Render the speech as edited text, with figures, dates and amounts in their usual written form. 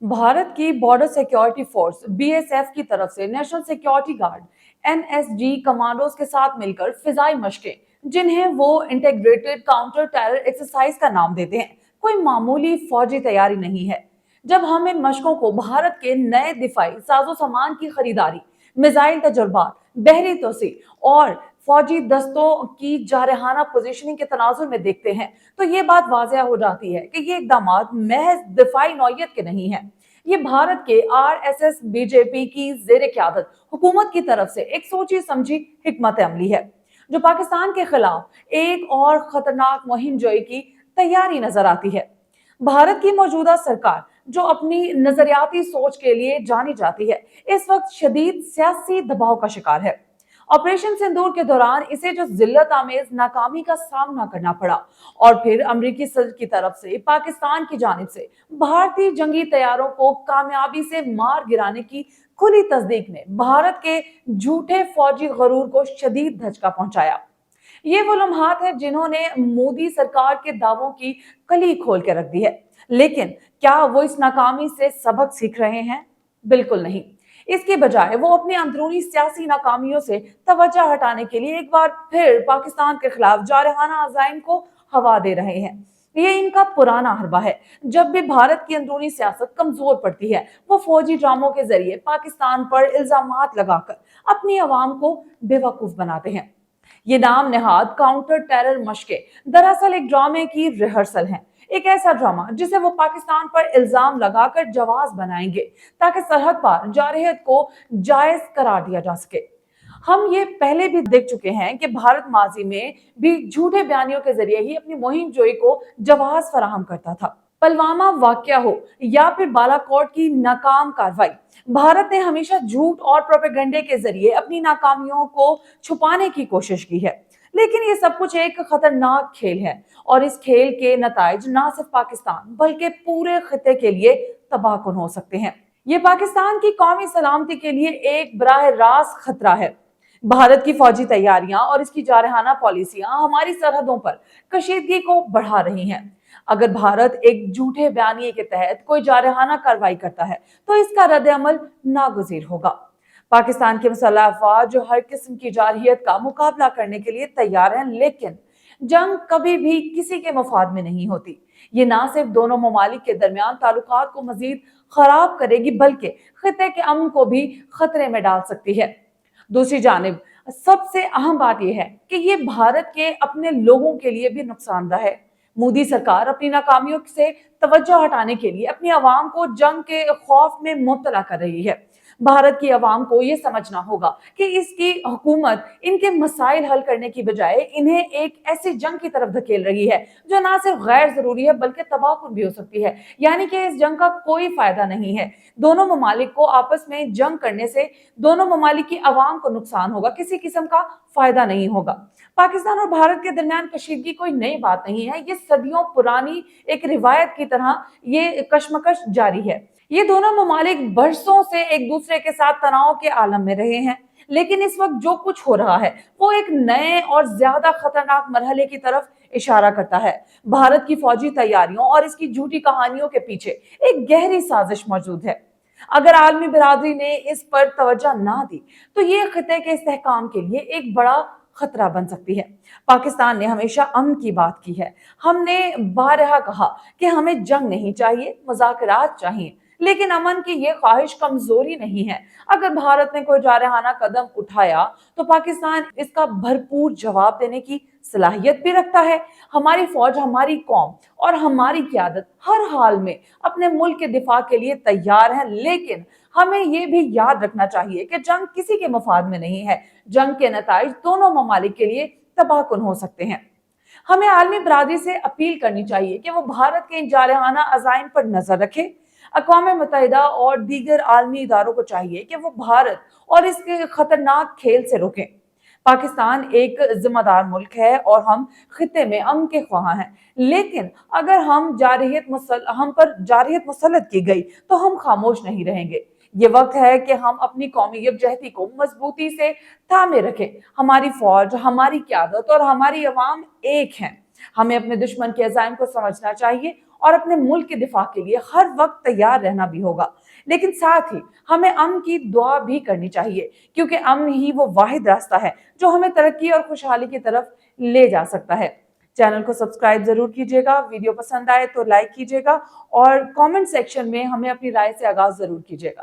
भारत की border security force BSF की तरफ से national security guard NSG commandos के साथ मिलकर फिजाई मशकें, जिन्हें वो इंटीग्रेटेड काउंटर टेरर एक्सरसाइज का नाम देते हैं, कोई मामूली फौजी तैयारी नहीं है। जब हम इन मशकों को भारत के नए दिफाई साजो सामान की खरीदारी, मिसाइल तजुर्बात, बहरी तोसी और फौजी दस्तों की जारहाना पोजीशनिंग के तनाजुर में देखते हैं, तो ये बात वाज़ेह हो जाती है कि ये इकदामात महज दिफाई नौयत के नहीं है। ये भारत के आरएसएस बीजेपी की जेर क़यादत हुकूमत की तरफ से एक सोची समझी हिकमत अमली है, जो पाकिस्तान के खिलाफ एक और खतरनाक मुहिम जोई की तैयारी नजर आती है। भारत की मौजूदा सरकार, जो अपनी नजरियाती सोच के लिए जानी जाती है, इस वक्त शदीद सियासी दबाव का शिकार है। ऑपरेशन सिंदूर के दौरान इसे जो जिल्लत आमेज नाकामी का सामना करना पड़ा, और फिर अमरीकी सदर की तरफ से पाकिस्तान की जानिब से भारतीय जंगी तैयारों को कामयाबी से मार गिराने की खुली तस्दीक ने भारत के झूठे फौजी गरूर को शदीद धचका पहुंचाया। ये वो लम्हात है जिन्होंने मोदी सरकार के दावों की कली खोल के रख दी है। लेकिन क्या वो इस नाकामी से सबक सीख रहे हैं? बिल्कुल नहीं। इसके बजाय वो अपनी अंदरूनी सियासी नाकामियों से तवज्जो हटाने के लिए एक बार फिर पाकिस्तान के खिलाफ जारहाना अज़ाइम को हवा दे रहे हैं। ये इनका पुराना हरबा है। जब भी भारत की अंदरूनी सियासत कमजोर पड़ती है, वो फौजी ड्रामों के जरिए पाकिस्तान पर इल्जामात लगाकर अपनी आवाम को बेवकूफ बनाते हैं। ये नाम नेहाद काउंटर टेरर मशके दरअसल एक ड्रामे की रिहर्सल है, एक ऐसा ड्रामा जिसे वो पाकिस्तान पर इल्जाम लगाकर जवाब बनाएंगे ताकि सरहद पार जारहियत को जायज करार दिया जा सके। हम ये पहले भी देख चुके हैं कि भारत माजी में भी झूठे बयानियों के जरिए ही अपनी मुहिम जोई को जवाब फराहम करता था। पुलवामा वाकया हो या फिर बालाकोट की नाकाम कार्रवाई, भारत ने हमेशा झूठ और प्रोपेगेंडे के जरिए अपनी नाकामियों को छुपाने की कोशिश की है। लेकिन ये सब कुछ एक खतरनाक खेल है, और इस खेल के नताइज ना सिर्फ पाकिस्तान बल्कि पूरे खिते के लिए तबाहकुन हो सकते हैं। ये पाकिस्तान की कौमी सलामती के लिए एक बराह रास्त खतरा है। भारत की फौजी तैयारियां और इसकी जारहाना पॉलिसियां हमारी सरहदों पर कशीदगी को बढ़ा रही हैं। अगर भारत एक झूठे बयानिए के तहत कोई जारहाना कार्रवाई करता है, तो इसका रद्द-ए-अमल नागुज़ीर होगा। पाकिस्तान के मुसल्लह अफ़वाज जो हर किस्म की जारहियत का मुकाबला करने के लिए तैयार हैं, लेकिन जंग कभी भी किसी के मफाद में नहीं होती। ये ना सिर्फ दोनों ममालिक के दरमियान ताल्लुकात को मजीद खराब करेगी, बल्कि खिते के अमन को भी खतरे में डाल सकती है। दूसरी जानिब सबसे अहम बात यह है कि ये भारत के अपने लोगों के लिए भी नुकसानदा है। मोदी सरकार अपनी नाकामियों से तवज्जो हटाने के लिए अपनी आवाम को जंग के खौफ में मुब्तला कर रही है। भारत की आवाम को ये समझना होगा कि इसकी हुकूमत इनके मसाइल हल करने की बजाय इन्हें एक ऐसी जंग की तरफ धकेल रही है जो ना सिर्फ गैर जरूरी है बल्कि तबाहकुन भी हो सकती है। यानी कि इस जंग का कोई फायदा नहीं है। दोनों ममालिक को आपस में जंग करने से दोनों ममालिक की आवाम को नुकसान होगा, किसी किस्म का फायदा नहीं होगा। पाकिस्तान और भारत के दरमियान कशीदगी कोई नई बात नहीं है। ये सदियों पुरानी एक रिवायत की तरह ये कशमकश जारी है। ये दोनों ममालिक बरसों से एक दूसरे के साथ तनाव के आलम में रहे हैं, लेकिन इस वक्त जो कुछ हो रहा है वो एक नए और ज्यादा खतरनाक मरहले की तरफ इशारा करता है। भारत की फौजी तैयारियों और इसकी झूठी कहानियों के पीछे एक गहरी साजिश मौजूद है। अगर आलमी बिरादरी ने इस पर तवज्जो ना दी, तो ये खिते के इस्तेहकाम के लिए एक बड़ा खतरा बन सकती है। पाकिस्तान ने हमेशा अमन की बात की है। हमने बारहा कहा कि हमें जंग नहीं चाहिए, मुज़ाकरात चाहिए, लेकिन अमन की ये ख्वाहिश कमजोरी नहीं है। अगर भारत ने कोई जारहाना कदम उठाया, तो पाकिस्तान इसका भरपूर जवाब देने की सलाहियत भी रखता है। हमारी फौज, हमारी कौम और हमारी क़यादत हर हाल में अपने मुल्क के दिफा के लिए तैयार है, लेकिन हमें ये भी याद रखना चाहिए कि जंग किसी के मफाद में नहीं है। जंग के नताइज दोनों ममालिक के लिए तबाहकुन हो सकते हैं। हमें आलमी बरादरी से अपील करनी चाहिए कि वो भारत के इन जारहाना अज़ाइम पर नजर रखे। अक़वाम मुत्तहिदा और दीगर आलमी इदारों को चाहिए कि वो भारत और इसके खतरनाक खेल से रोकें। पाकिस्तान एक जिम्मेदार मुल्क है और हम खिते में अमन के ख्वाह हैं, लेकिन अगर हम पर जारहियत मुसल्लत की गई तो हम खामोश नहीं रहेंगे। ये वक्त है कि हम अपनी कौमी यकजहती को मजबूती से थामे रखें। हमारी फौज, हमारी क़यादत और हमारी अवाम एक हैं। हमें अपने दुश्मन के अज़ाइम को समझना चाहिए اور اپنے ملک کے دفاع کے لیے ہر وقت تیار رہنا بھی ہوگا، لیکن ساتھ ہی ہمیں امن کی دعا بھی کرنی چاہیے، کیونکہ امن ہی وہ واحد راستہ ہے جو ہمیں ترقی اور خوشحالی کی طرف لے جا سکتا ہے۔ چینل کو سبسکرائب ضرور کیجیے گا، ویڈیو پسند آئے تو لائک کیجیے گا اور کامنٹ سیکشن میں ہمیں اپنی رائے سے آگاز ضرور کیجیے گا۔